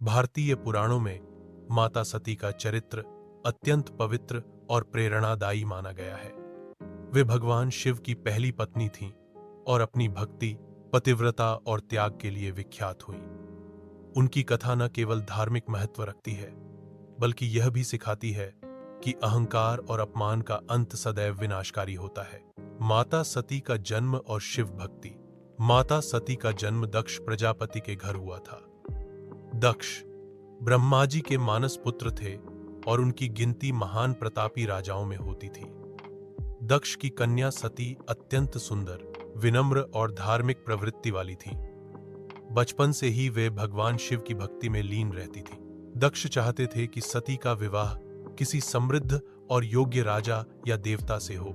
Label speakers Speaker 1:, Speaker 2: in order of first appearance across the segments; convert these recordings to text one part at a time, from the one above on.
Speaker 1: भारतीय पुराणों में माता सती का चरित्र अत्यंत पवित्र और प्रेरणादायी माना गया है। वे भगवान शिव की पहली पत्नी थीं और अपनी भक्ति, पतिव्रता और त्याग के लिए विख्यात हुईं। उनकी कथा न केवल धार्मिक महत्व रखती है, बल्कि यह भी सिखाती है कि अहंकार और अपमान का अंत सदैव विनाशकारी होता है। माता सती का जन्म और शिव भक्ति। माता सती का जन्म दक्ष प्रजापति के घर हुआ था। दक्ष ब्रह्मा जी के मानस पुत्र थे और उनकी गिनती महान प्रतापी राजाओं में होती थी। दक्ष की कन्या सती अत्यंत सुंदर, विनम्र और धार्मिक प्रवृत्ति वाली थी। बचपन से ही वे भगवान शिव की भक्ति में लीन रहती थी। दक्ष चाहते थे कि सती का विवाह किसी समृद्ध और योग्य राजा या देवता से हो,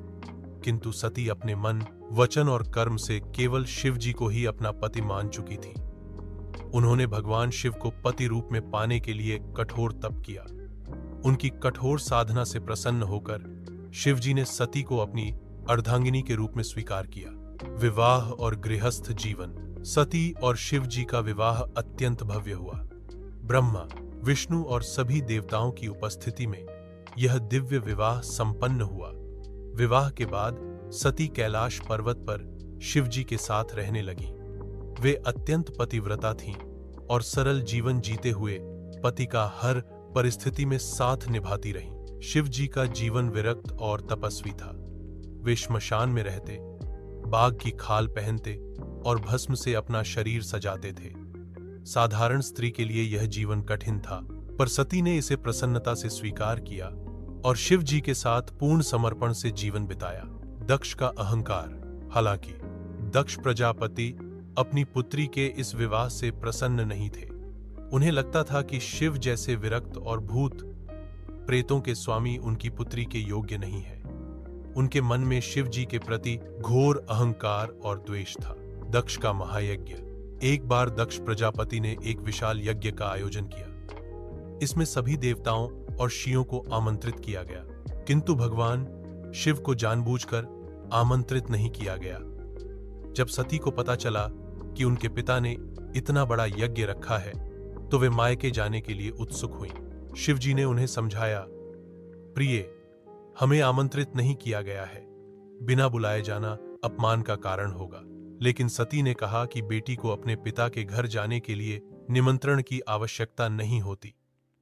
Speaker 1: किंतु सती अपने मन, वचन और कर्म से केवल शिव जी को ही अपना पति मान चुकी थी। उन्होंने भगवान शिव को पति रूप में पाने के लिए कठोर तप किया। उनकी कठोर साधना से प्रसन्न होकर शिव जी ने सती को अपनी अर्धांगिनी के रूप में स्वीकार किया। विवाह और गृहस्थ जीवन। सती और शिव जी का विवाह अत्यंत भव्य हुआ। ब्रह्मा, विष्णु और सभी देवताओं की उपस्थिति में यह दिव्य विवाह संपन्न हुआ। विवाह के बाद सती कैलाश पर्वत पर शिव जी के साथ रहने लगी। वे अत्यंत पतिव्रता थीं और सरल जीवन जीते हुए पति का हर परिस्थिति में साथ निभाती रहीं। शिव जी का जीवन विरक्त और तपस्वी था। वे श्मशान में रहते, बाघ की खाल पहनते और भस्म से अपना शरीर सजाते थे। साधारण स्त्री के लिए यह जीवन कठिन था, पर सती ने इसे प्रसन्नता से स्वीकार किया और शिव जी के साथ पूर्ण समर्पण से जीवन बिताया। दक्ष का अहंकार। हालांकि दक्ष प्रजापति अपनी पुत्री के इस विवाह से प्रसन्न नहीं थे। उन्हें लगता था कि शिव जैसे विरक्त और भूत प्रेतों के स्वामी उनकी पुत्री के योग्य नहीं है। उनके मन में शिव जी के प्रति घोर अहंकार और द्वेष था। दक्ष का महायज्ञ। एक बार दक्ष प्रजापति ने एक विशाल यज्ञ का आयोजन किया। इसमें सभी देवताओं और ऋषियों को आमंत्रित किया गया, किंतु भगवान शिव को जानबूझकर आमंत्रित नहीं किया गया। जब सती को पता चला कि उनके पिता ने इतना बड़ा यज्ञ रखा है, तो वे मायके जाने के लिए उत्सुक हुईं। शिव जी ने उन्हें समझाया, प्रिय, हमें आमंत्रित नहीं किया गया है। बिना बुलाए जाना अपमान का कारण होगा। लेकिन सती ने कहा कि बेटी को अपने पिता के घर जाने के लिए निमंत्रण की आवश्यकता नहीं होती।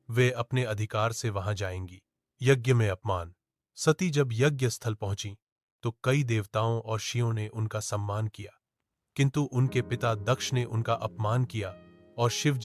Speaker 1: वे अपने अधिकार से वहां जाएंगी। यज्ञ में अपमान। सती जब यज्ञ स्थल पहुंची तो कई देवताओं और ऋषियों ने उनका सम्मान किया, किंतु उनके पिता दक्ष ने उनका अपमान किया और शिव